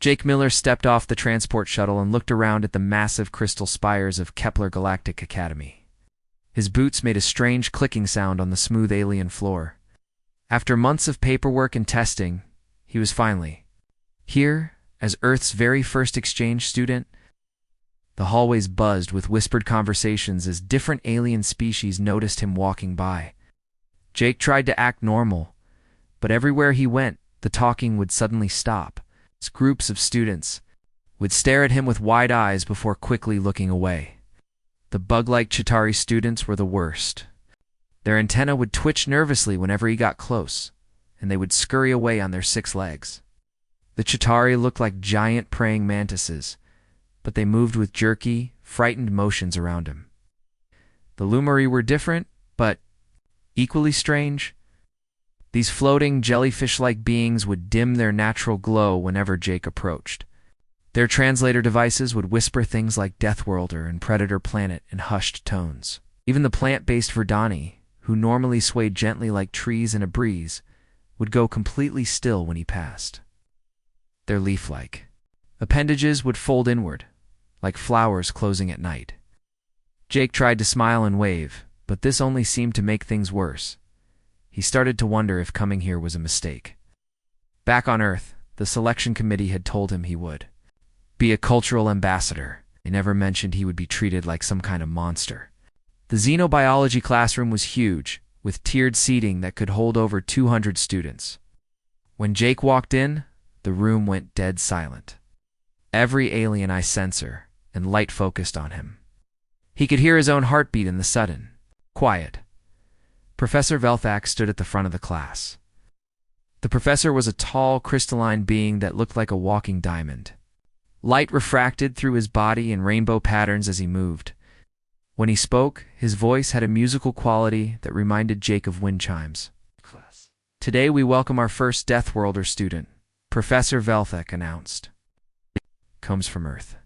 Jake Miller stepped off the transport shuttle and looked around at the massive crystal spires of Kepler Galactic Academy. His boots made a strange clicking sound on the smooth alien floor. After months of paperwork and testing, he was finally here as Earth's very first exchange student. The hallways buzzed with whispered conversations as different alien species noticed him walking by. Jake tried to act normal, but everywhere he went, the talking would suddenly stop. Groups of students would stare at him with wide eyes before quickly looking away. The bug-like Chitauri students were the worst. Their antennae would twitch nervously whenever he got close, and they would scurry away on their 6 legs. The Chitauri looked like giant praying mantises, but they moved with jerky, frightened motions around him. The Lumari were different, but equally strange. These floating, jellyfish-like beings would dim their natural glow whenever Jake approached. Their translator devices would whisper things like Deathworlder and Predator Planet in hushed tones. Even the plant-based Verdani, who normally swayed gently like trees in a breeze, would go completely still when he passed. Their leaf-like appendages would fold inward, like flowers closing at night. Jake tried to smile and wave, but this only seemed to make things worse. He started to wonder if coming here was a mistake. Back on Earth, the selection committee had told him he would be a cultural ambassador. They never mentioned he would be treated like some kind of monster. The xenobiology classroom was huge, with tiered seating that could hold over 200 students. When Jake walked in, the room went dead silent. Every alien eye sensor and light focused on him. He could hear his own heartbeat in the sudden quiet. Professor Velthak stood at the front of the class. The professor was a tall, crystalline being that looked like a walking diamond. Light refracted through his body in rainbow patterns as he moved. When he spoke, his voice had a musical quality that reminded Jake of wind chimes. Today we welcome our first Deathworlder student, Professor Velthak announced. Comes from Earth.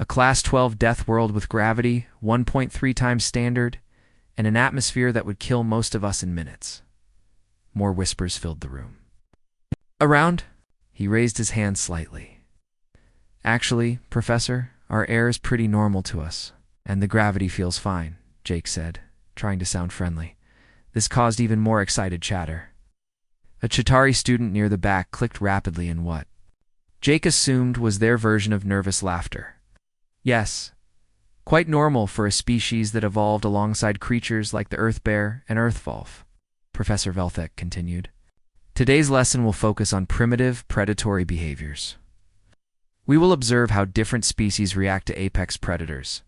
A Class 12 Death World with gravity 1.3 times standard, and an atmosphere that would kill most of us in minutes. More whispers filled the room. Around, he raised his hand slightly. Actually, Professor, our air is pretty normal to us, and the gravity feels fine, Jake said, trying to sound friendly. This caused even more excited chatter. A Chitauri student near the back clicked rapidly in what Jake assumed was their version of nervous laughter. Yes, quite normal for a species that evolved alongside creatures like the Earth Bear and Earth Wolf, Professor Velthak continued. Today's lesson will focus on primitive, predatory behaviors. We will observe how different species react to apex predators.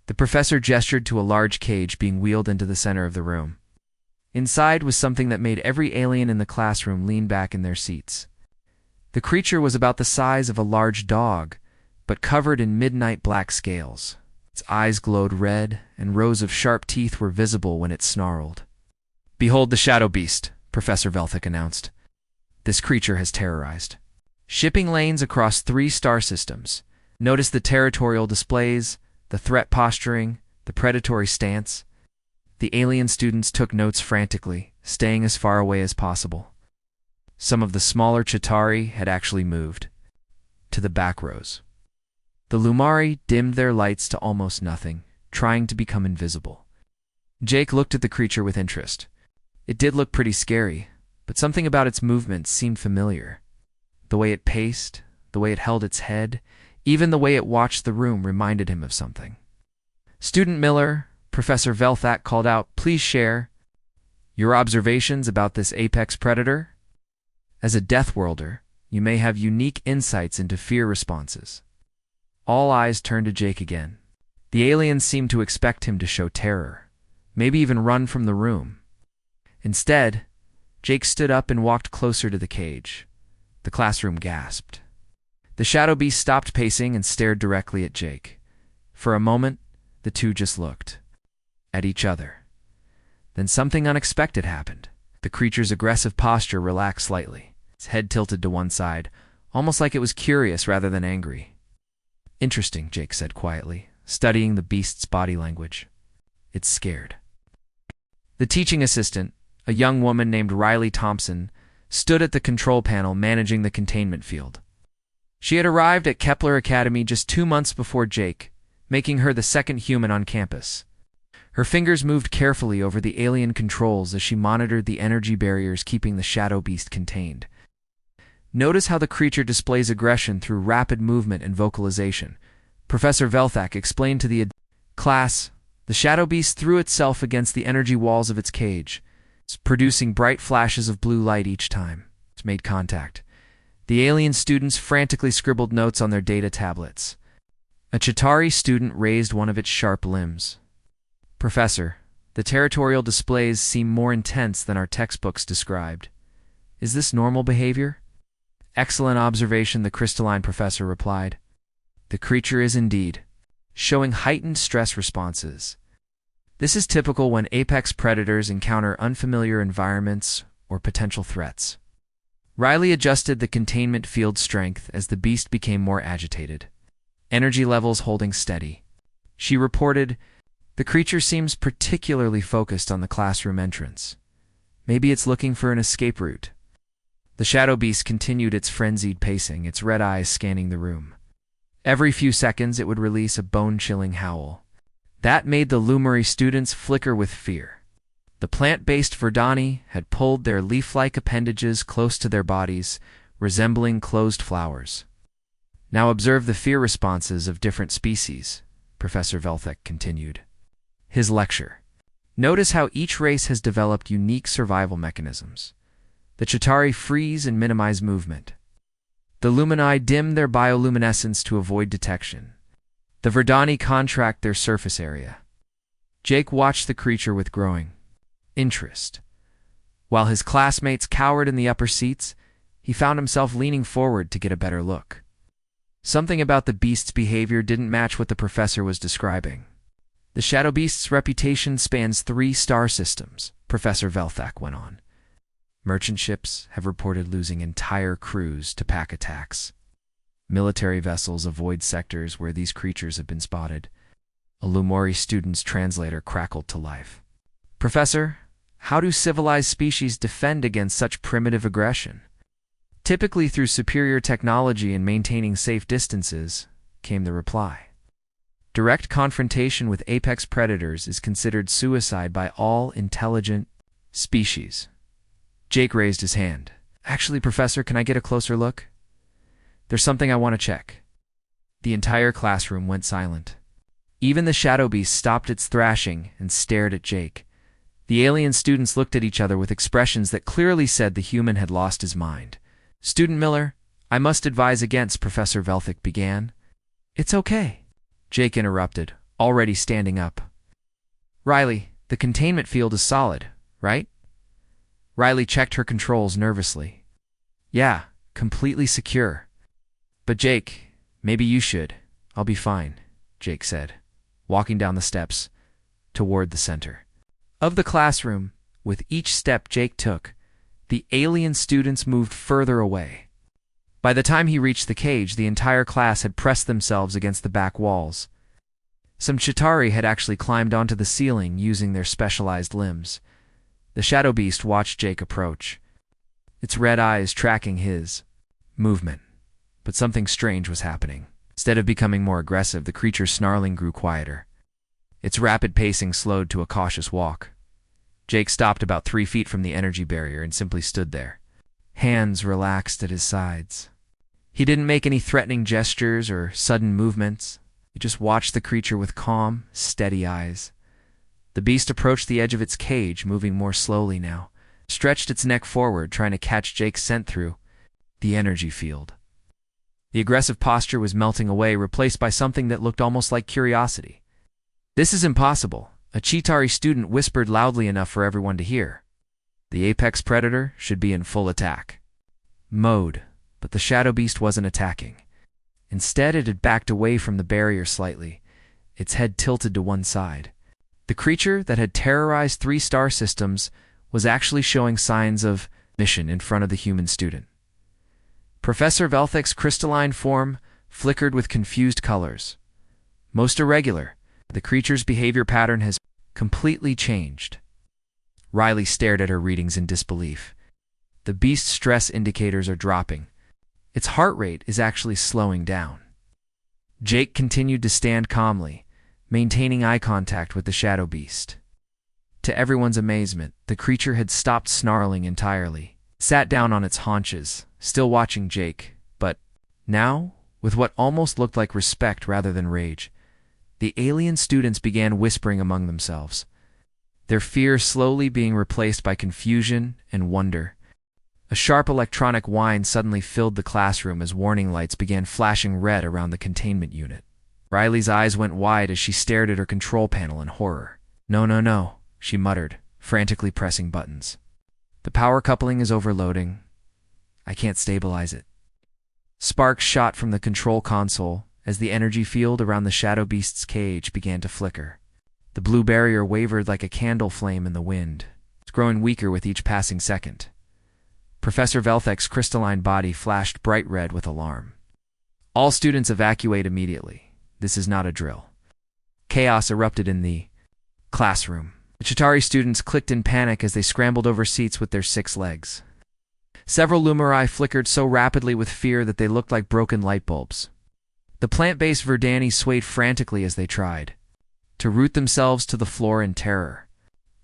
The professor gestured to a large cage being wheeled into the center of the room. Inside was something that made every alien in the classroom lean back in their seats. The creature was about the size of a large dog, but covered in midnight black scales. Its eyes glowed red, and rows of sharp teeth were visible when it snarled. Behold the Shadow Beast, Professor Velthak announced. This creature has terrorized shipping lanes across 3 star systems. Notice the territorial displays, the threat posturing, the predatory stance. The alien students took notes frantically, staying as far away as possible. Some of the smaller Chitauri had actually moved to the back rows. The Lumari dimmed their lights to almost nothing, trying to become invisible. Jake looked at the creature with interest. It did look pretty scary, but something about its movements seemed familiar. The way it paced, the way it held its head, even the way it watched the room reminded him of something. Student Miller, Professor Velthak called out, please share your observations about this apex predator. As a Deathworlder, you may have unique insights into fear responses. All eyes turned to Jake again. The aliens seemed to expect him to show terror, maybe even run from the room. Instead, Jake stood up and walked closer to the cage. The classroom gasped. The Shadow Beast stopped pacing and stared directly at Jake. For a moment, the two just looked at each other. Then something unexpected happened. The creature's aggressive posture relaxed slightly, its head tilted to one side, almost like it was curious rather than angry. Interesting, Jake said quietly, studying the beast's body language. It's scared. The teaching assistant, a young woman named Riley Thompson, stood at the control panel managing the containment field. She had arrived at Kepler Academy just 2 months before Jake, making her the second human on campus. Her fingers moved carefully over the alien controls as she monitored the energy barriers keeping the shadow beast contained. Notice how the creature displays aggression through rapid movement and vocalization. Professor Velthak explained to the class. The shadow beast threw itself against the energy walls of its cage, producing bright flashes of blue light each time it made contact. The alien students frantically scribbled notes on their data tablets. A Chitauri student raised one of its sharp limbs. Professor, the territorial displays seem more intense than our textbooks described. Is this normal behavior? Excellent observation, the crystalline professor replied. The creature is indeed showing heightened stress responses. This is typical when apex predators encounter unfamiliar environments or potential threats. Riley adjusted the containment field strength as the beast became more agitated, energy levels holding steady. She reported, "The creature seems particularly focused on the classroom entrance. Maybe it's looking for an escape route." The shadow beast continued its frenzied pacing, its red eyes scanning the room. Every few seconds it would release a bone-chilling howl. That made the Lumari students flicker with fear. The plant-based Verdani had pulled their leaf-like appendages close to their bodies, resembling closed flowers. Now observe the fear responses of different species, Professor Velthek continued his lecture. Notice how each race has developed unique survival mechanisms. The Chitauri freeze and minimize movement. The Lumini dim their bioluminescence to avoid detection. The Verdani contract their surface area. Jake watched the creature with growing interest. While his classmates cowered in the upper seats, he found himself leaning forward to get a better look. Something about the beast's behavior didn't match what the professor was describing. The shadow beast's reputation spans 3 star systems, Professor Velthak went on. Merchant ships have reported losing entire crews to pack attacks. Military vessels avoid sectors where these creatures have been spotted. A Lumori student's translator crackled to life. Professor, how do civilized species defend against such primitive aggression? Typically through superior technology and maintaining safe distances, came the reply. Direct confrontation with apex predators is considered suicide by all intelligent species. Jake raised his hand. Actually, Professor, can I get a closer look? There's something I want to check. The entire classroom went silent. Even the shadow beast stopped its thrashing and stared at Jake. The alien students looked at each other with expressions that clearly said the human had lost his mind. Student Miller, I must advise against, Professor Velthak began. It's okay, Jake interrupted, already standing up. Riley, the containment field is solid, right? Riley checked her controls nervously. Yeah, completely secure. But Jake, maybe you should. I'll be fine, Jake said, walking down the steps toward the center of the classroom. With each step Jake took, the alien students moved further away. By the time he reached the cage, the entire class had pressed themselves against the back walls. Some Chitauri had actually climbed onto the ceiling using their specialized limbs. The shadow beast watched Jake approach, its red eyes tracking his movement. But something strange was happening. Instead of becoming more aggressive, the creature's snarling grew quieter. Its rapid pacing slowed to a cautious walk. Jake stopped about 3 feet from the energy barrier and simply stood there, hands relaxed at his sides. He didn't make any threatening gestures or sudden movements. He just watched the creature with calm, steady eyes. The beast approached the edge of its cage, moving more slowly now, stretched its neck forward, trying to catch Jake's scent through the energy field. The aggressive posture was melting away, replaced by something that looked almost like curiosity. This is impossible, a Chitauri student whispered loudly enough for everyone to hear. The apex predator should be in full attack mode, but the shadow beast wasn't attacking. Instead, it had backed away from the barrier slightly, its head tilted to one side. The creature that had terrorized 3 star systems was actually showing signs of mission in front of the human student. Professor Velthek's crystalline form flickered with confused colors. Most irregular, the creature's behavior pattern has completely changed. Riley stared at her readings in disbelief. The beast's stress indicators are dropping. its heart rate is actually slowing down. Jake continued to stand calmly, maintaining eye contact with the shadow beast. To everyone's amazement, the creature had stopped snarling entirely, sat down on its haunches, still watching Jake, but now, with what almost looked like respect rather than rage, the alien students began whispering among themselves, their fear slowly being replaced by confusion and wonder. A sharp electronic whine suddenly filled the classroom as warning lights began flashing red around the containment unit. Riley's eyes went wide as she stared at her control panel in horror. "No, no, no," she muttered, frantically pressing buttons. "The power coupling is overloading. I can't stabilize it." Sparks shot from the control console as the energy field around the shadow beast's cage began to flicker. The blue barrier wavered like a candle flame in the wind, growing weaker with each passing second. Professor Velthek's crystalline body flashed bright red with alarm. "All students evacuate immediately. This is not a drill." Chaos erupted in the classroom. The Chitauri students clicked in panic as they scrambled over seats with their 6 legs. Several lumeri flickered so rapidly with fear that they looked like broken light bulbs. The plant-based Verdani swayed frantically as they tried to root themselves to the floor in terror.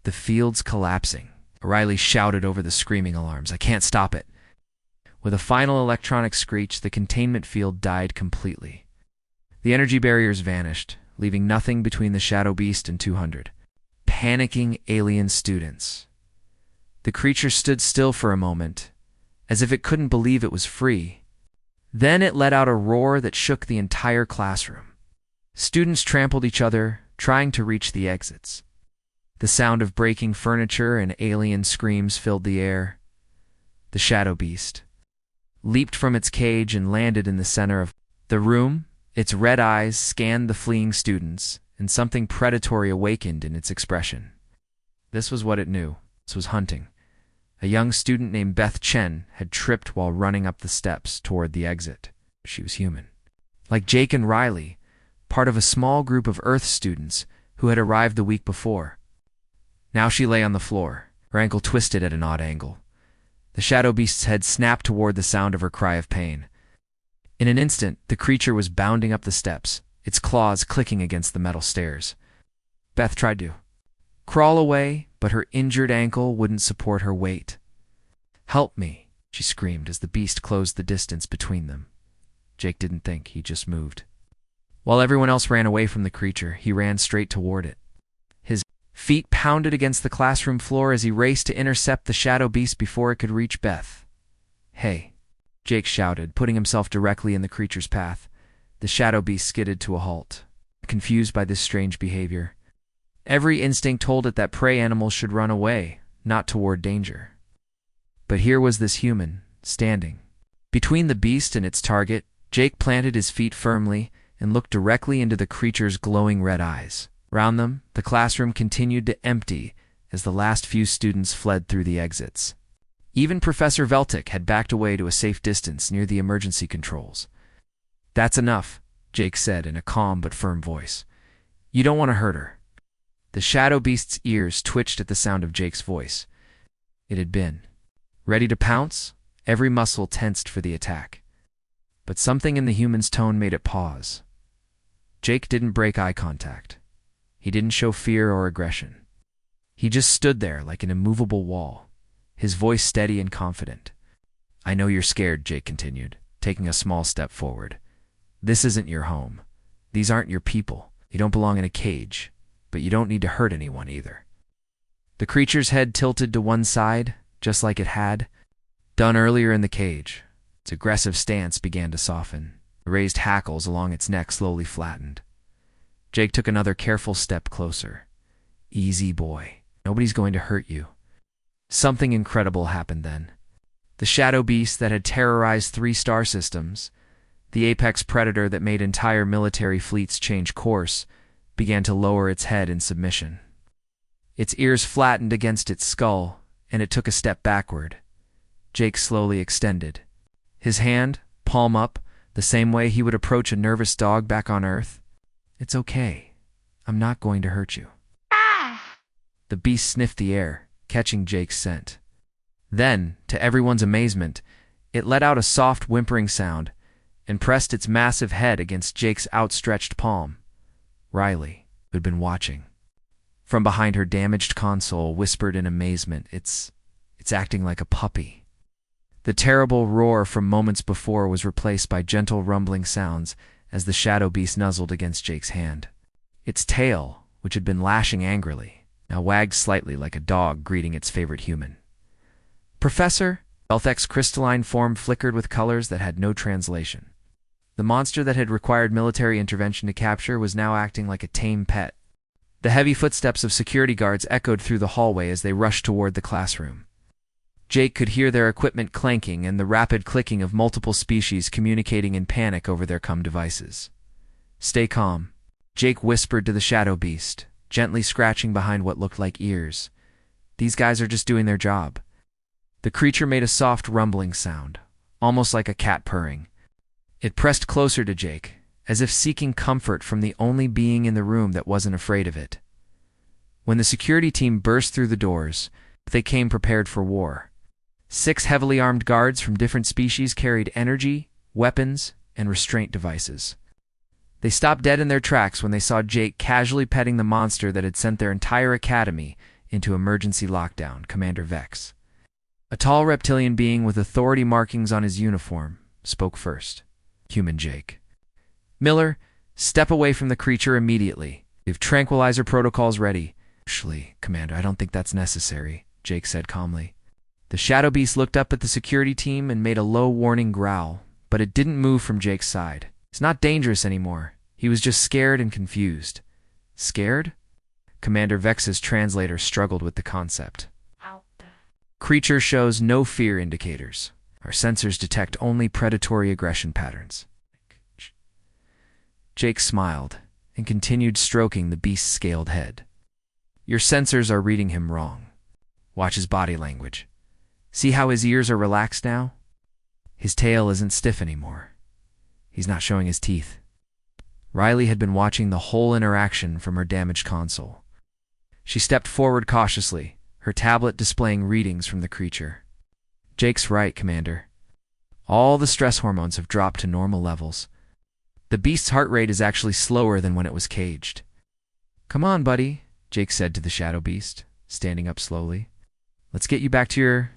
The field's collapsing. Riley shouted over the screaming alarms, "I can't stop it." With a final electronic screech, the containment field died completely. The energy barriers vanished, leaving nothing between the shadow beast and 200 panicking alien students. The creature stood still for a moment, as if it couldn't believe it was free. Then it let out a roar that shook the entire classroom. Students trampled each other, trying to reach the exits. The sound of breaking furniture and alien screams filled the air. The shadow beast leaped from its cage and landed in the center of the room. Its red eyes scanned the fleeing students, and something predatory awakened in its expression. This was what it knew. This was hunting. A young student named Beth Chen had tripped while running up the steps toward the exit. She was human. Like Jake and Riley, part of a small group of Earth students who had arrived the week before. Now she lay on the floor, her ankle twisted at an odd angle. The shadow beast's head snapped toward the sound of her cry of pain. In an instant, the creature was bounding up the steps, its claws clicking against the metal stairs. Beth tried to crawl away, but her injured ankle wouldn't support her weight. "Help me," she screamed as the beast closed the distance between them. Jake didn't think, he just moved. While everyone else ran away from the creature, he ran straight toward it. His feet pounded against the classroom floor as he raced to intercept the shadow beast before it could reach Beth. "Hey," Jake shouted, putting himself directly in the creature's path. The shadow beast skidded to a halt, confused by this strange behavior. Every instinct told it that prey animals should run away, not toward danger. But here was this human, standing. Between the beast and its target, Jake planted his feet firmly and looked directly into the creature's glowing red eyes. Round them, the classroom continued to empty as the last few students fled through the exits. Even Professor Veltek had backed away to a safe distance near the emergency controls. "That's enough," Jake said in a calm but firm voice. "You don't want to hurt her." The shadow beast's ears twitched at the sound of Jake's voice. It had been ready to pounce, every muscle tensed for the attack. But something in the human's tone made it pause. Jake didn't break eye contact. He didn't show fear or aggression. He just stood there like an immovable wall, his voice steady and confident. "I know you're scared," Jake continued, taking a small step forward. "This isn't your home. These aren't your people. You don't belong in a cage, but you don't need to hurt anyone either." The creature's head tilted to one side, just like it had done earlier in the cage. Its aggressive stance began to soften. The raised hackles along its neck slowly flattened. Jake took another careful step closer. "Easy, boy. Nobody's going to hurt you." Something incredible happened then. The shadow beast that had terrorized 3 star systems, the apex predator that made entire military fleets change course, began to lower its head in submission. Its ears flattened against its skull, and it took a step backward. Jake slowly extended. His hand, palm up, the same way he would approach a nervous dog back on Earth. "It's okay. I'm not going to hurt you." The beast sniffed the air, catching Jake's scent. Then, to everyone's amazement, It let out a soft whimpering sound and pressed its massive head against Jake's outstretched palm. Riley, who had been watching from behind her damaged console, whispered in amazement, It's acting like a puppy." The terrible roar from moments before was replaced by gentle rumbling sounds as the shadow beast nuzzled against Jake's hand. Its tail, which had been lashing angrily, now wagged slightly like a dog greeting its favorite human. "Professor?" Velthek's crystalline form flickered with colors that had no translation. The monster that had required military intervention to capture was now acting like a tame pet. The heavy footsteps of security guards echoed through the hallway as they rushed toward the classroom. Jake could hear their equipment clanking and the rapid clicking of multiple species communicating in panic over their devices. "Stay calm," Jake whispered to the shadow beast, gently scratching behind what looked like ears. "These guys are just doing their job." The creature made a soft rumbling sound, almost like a cat purring. It pressed closer to Jake, as if seeking comfort from the only being in the room that wasn't afraid of it. When the security team burst through the doors, they came prepared for war. 6 heavily armed guards from different species carried energy, weapons, and restraint devices. They stopped dead in their tracks when they saw Jake casually petting the monster that had sent their entire academy into emergency lockdown, Commander Vex. A tall reptilian being with authority markings on his uniform spoke first. Human Jake. "Miller, step away from the creature immediately. We have tranquilizer protocols ready." "Actually, Commander, I don't think that's necessary," Jake said calmly. The shadow beast looked up at the security team and made a low warning growl, but it didn't move from Jake's side. "It's not dangerous anymore. He was just scared and confused." "Scared?" Commander Vex's translator struggled with the concept. "Creature shows no fear indicators. Our sensors detect only predatory aggression patterns." Jake smiled and continued stroking the beast's scaled head. "Your sensors are reading him wrong. Watch his body language. See how his ears are relaxed now? His tail isn't stiff anymore. He's not showing his teeth." Riley had been watching the whole interaction from her damaged console. She stepped forward cautiously, her tablet displaying readings from the creature. "Jake's right, Commander. All the stress hormones have dropped to normal levels. The beast's heart rate is actually slower than when it was caged." "Come on, buddy," Jake said to the shadow beast, standing up slowly. "Let's get you back to your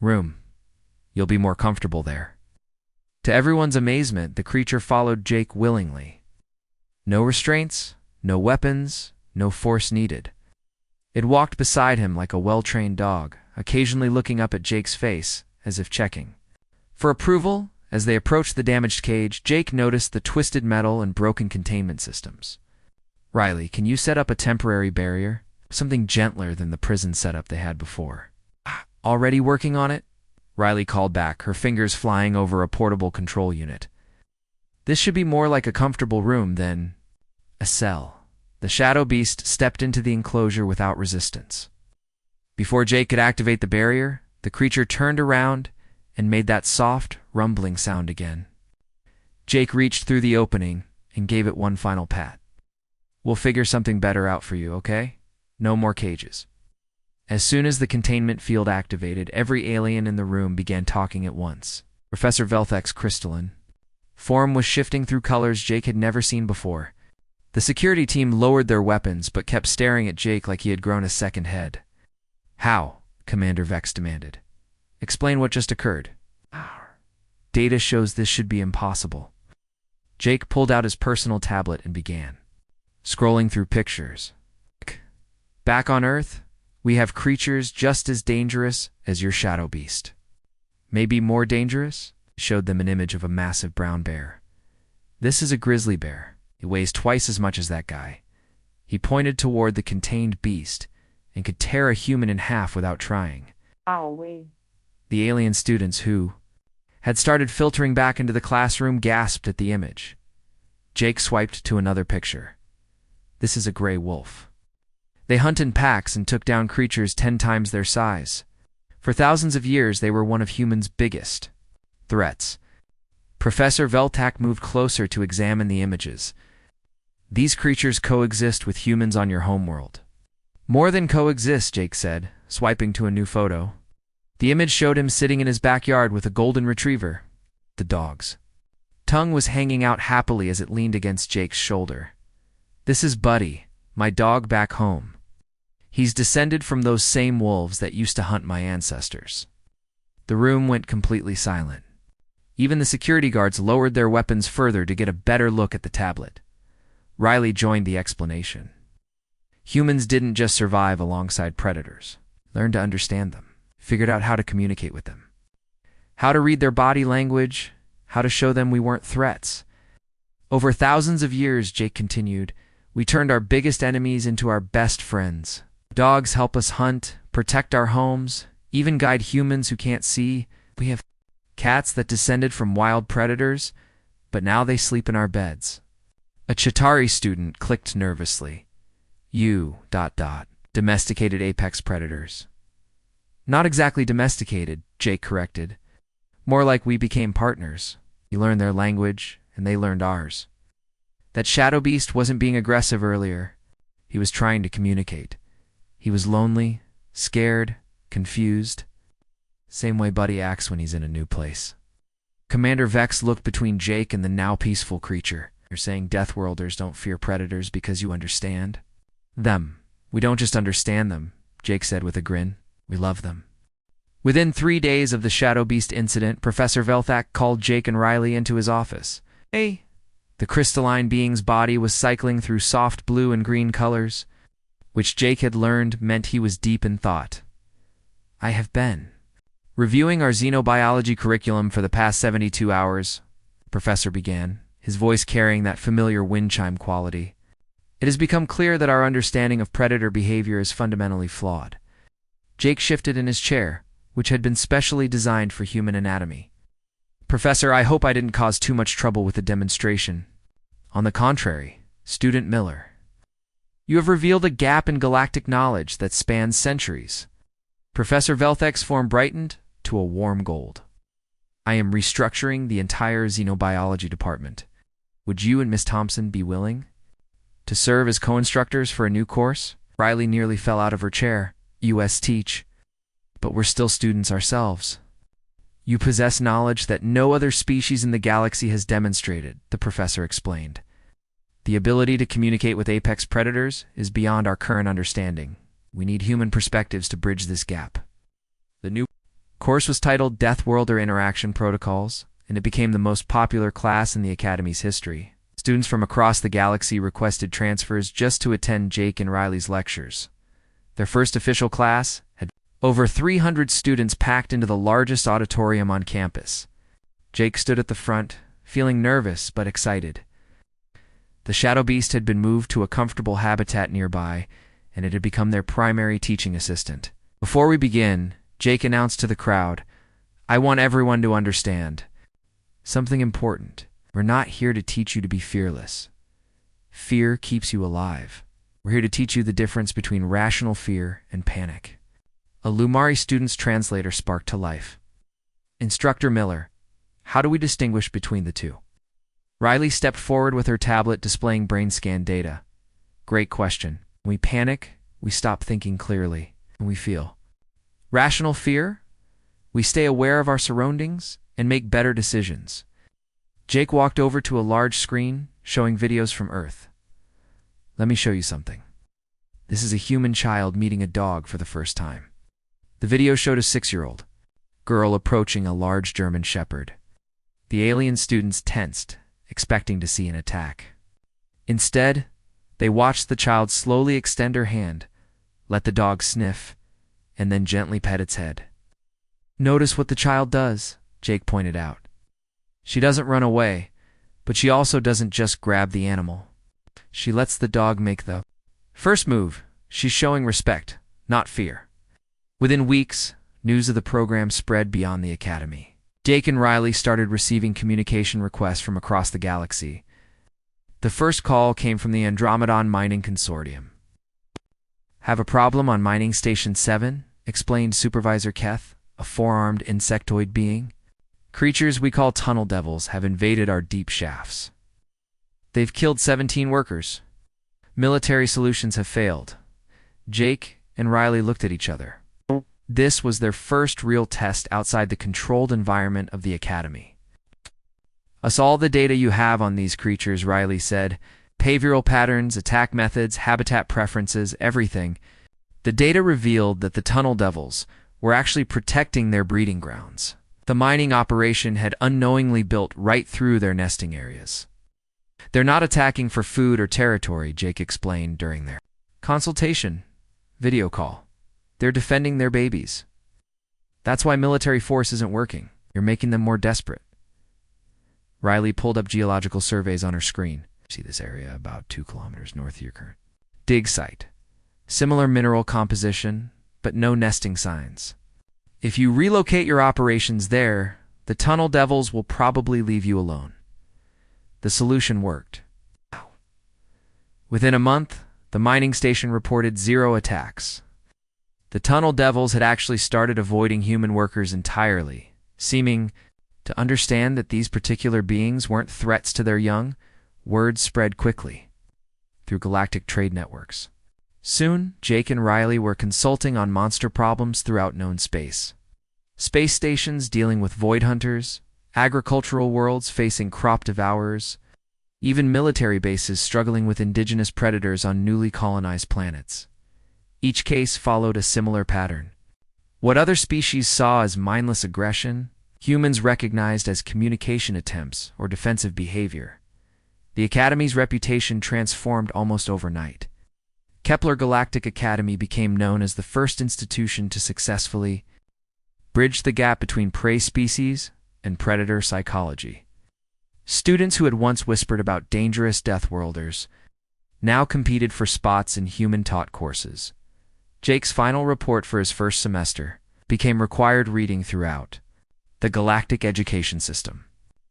room. You'll be more comfortable there." To everyone's amazement, the creature followed Jake willingly. No restraints, no weapons, no force needed. It walked beside him like a well-trained dog, occasionally looking up at Jake's face, as if checking for approval. As they approached the damaged cage, Jake noticed the twisted metal and broken containment systems. "Riley, can you set up a temporary barrier? Something gentler than the prison setup they had before." "Already working on it?" Riley called back, her fingers flying over a portable control unit. "This should be more like a comfortable room than a cell." The shadow beast stepped into the enclosure without resistance. Before Jake could activate the barrier, the creature turned around and made that soft, rumbling sound again. Jake reached through the opening and gave it one final pat. "We'll figure something better out for you, okay? No more cages." As soon as the containment field activated, every alien in the room began talking at once. Professor Velthek's crystalline form was shifting through colors Jake had never seen before. The security team lowered their weapons but kept staring at Jake like he had grown a second head. "How?" Commander Vex demanded. "Explain what just occurred." "Data shows this should be impossible." Jake pulled out his personal tablet and began scrolling through pictures. "Back on Earth, we have creatures just as dangerous as your shadow beast. Maybe more dangerous?" Showed them an image of a massive brown bear. "This is a grizzly bear. It weighs twice as much as that guy." He pointed toward the contained beast and could tear a human in half without trying. The alien students who had started filtering back into the classroom gasped at the image. Jake swiped to another picture. "This is a gray wolf. They hunt in packs and took down creatures 10 times their size. For thousands of years, they were one of humans' biggest threats." Professor Veltak moved closer to examine the images. "These creatures coexist with humans on your homeworld." "More than coexist," Jake said, swiping to a new photo. The image showed him sitting in his backyard with a golden retriever, the dog's tongue was hanging out happily as it leaned against Jake's shoulder. "This is Buddy, my dog back home. He's descended from those same wolves that used to hunt my ancestors." The room went completely silent. Even the security guards lowered their weapons further to get a better look at the tablet. Riley joined the explanation. Humans didn't just survive alongside predators. Learned to understand them. Figured out how to communicate with them. How to read their body language. How to show them we weren't threats. Over thousands of years, Jake continued, we turned our biggest enemies into our best friends. Dogs help us hunt, protect our homes, even guide humans who can't see. We have cats that descended from wild predators, but now they sleep in our beds. A Chitauri student clicked nervously. You, ... domesticated apex predators. Not exactly domesticated, Jake corrected. More like we became partners. We learned their language, and they learned ours. That shadow beast wasn't being aggressive earlier. He was trying to communicate. He was lonely, scared, confused. Same way Buddy acts when he's in a new place. Commander Vex looked between Jake and the now peaceful creature. You're saying Deathworlders don't fear predators because you understand them. We don't just understand them, Jake said with a grin. We love them. Within 3 days of the Shadow Beast incident, Professor Velthak called Jake and Riley into his office. Hey! The crystalline being's body was cycling through soft blue and green colors, which Jake had learned meant he was deep in thought. I have been reviewing our xenobiology curriculum for the past 72 hours, the professor began, his voice carrying that familiar wind chime quality. It has become clear that our understanding of predator behavior is fundamentally flawed. Jake shifted in his chair, which had been specially designed for human anatomy. Professor, I hope I didn't cause too much trouble with the demonstration. On the contrary, Student Miller. You have revealed a gap in galactic knowledge that spans centuries. Professor Velthek's form brightened to a warm gold. I am restructuring the entire xenobiology department. Would you and Miss Thompson be willing to serve as co-instructors for a new course? Riley nearly fell out of her chair. US teach. But we're still students ourselves. You possess knowledge that no other species in the galaxy has demonstrated, the professor explained. The ability to communicate with apex predators is beyond our current understanding. We need human perspectives to bridge this gap. The new course was titled Deathworlder Interaction Protocols, and it became the most popular class in the Academy's history. Students from across the galaxy requested transfers just to attend Jake and Riley's lectures. Their first official class had over 300 students packed into the largest auditorium on campus. Jake stood at the front, feeling nervous but excited. The Shadow Beast had been moved to a comfortable habitat nearby, and it had become their primary teaching assistant. Before we begin, Jake announced to the crowd, I want everyone to understand something important. We're not here to teach you to be fearless. Fear keeps you alive. We're here to teach you the difference between rational fear and panic. A Lumari student's translator sparked to life. Instructor Miller, how do we distinguish between the two? Riley stepped forward with her tablet displaying brain scan data. Great question. When we panic, we stop thinking clearly, and we feel. Rational fear? We stay aware of our surroundings and make better decisions. Jake walked over to a large screen showing videos from Earth. Let me show you something. This is a human child meeting a dog for the first time. The video showed a 6-year-old girl approaching a large German shepherd. The alien students tensed, expecting to see an attack. Instead, they watched the child slowly extend her hand, let the dog sniff, and then gently pet its head. Notice what the child does, Jake pointed out. She doesn't run away, but she also doesn't just grab the animal. She lets the dog make the first move. She's showing respect, not fear. Within weeks, news of the program spread beyond the Academy. Jake and Riley started receiving communication requests from across the galaxy. The first call came from the Andromedon Mining Consortium. Have a problem on Mining Station 7? Explained Supervisor Keth, a four-armed insectoid being. Creatures we call tunnel devils have invaded our deep shafts. They've killed 17 workers. Military solutions have failed. Jake and Riley looked at each other. This was their first real test outside the controlled environment of the Academy. "Us all the data you have on these creatures," Riley said. "Behavioral patterns, attack methods, habitat preferences, everything. The data revealed that the Tunnel Devils were actually protecting their breeding grounds. The mining operation had unknowingly built right through their nesting areas. They're not attacking for food or territory," Jake explained during their consultation video call. "They're defending their babies. That's why military force isn't working. You're making them more desperate." Riley pulled up geological surveys on her screen. "See this area about 2 kilometers north of your current dig site. Similar mineral composition, but no nesting signs. If you relocate your operations there, the Tunnel Devils will probably leave you alone." The solution worked. Within a month, the mining station reported 0 attacks. The Tunnel Devils had actually started avoiding human workers entirely, seeming to understand that these particular beings weren't threats to their young. Word spread quickly through galactic trade networks. Soon, Jake and Riley were consulting on monster problems throughout known space. Space stations dealing with void hunters, agricultural worlds facing crop devourers, even military bases struggling with indigenous predators on newly colonized planets. Each case followed a similar pattern. What other species saw as mindless aggression, humans recognized as communication attempts or defensive behavior. The Academy's reputation transformed almost overnight. Kepler Galactic Academy became known as the first institution to successfully bridge the gap between prey species and predator psychology. Students who had once whispered about dangerous Deathworlders now competed for spots in human-taught courses. Jake's final report for his first semester became required reading throughout the galactic education system.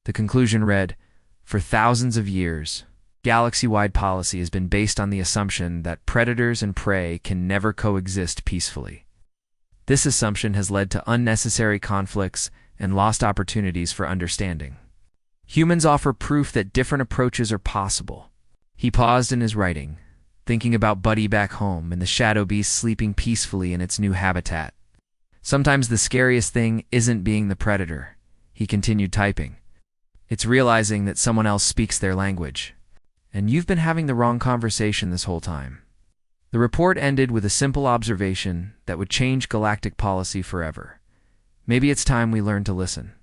The conclusion read, "For thousands of years, galaxy-wide policy has been based on the assumption that predators and prey can never coexist peacefully. This assumption has led to unnecessary conflicts and lost opportunities for understanding. Humans offer proof that different approaches are possible." He paused in his writing, thinking about Buddy back home and the shadow beast sleeping peacefully in its new habitat. "Sometimes the scariest thing isn't being the predator," he continued typing. "It's realizing that someone else speaks their language. And you've been having the wrong conversation this whole time." The report ended with a simple observation that would change galactic policy forever. "Maybe it's time we learn to listen."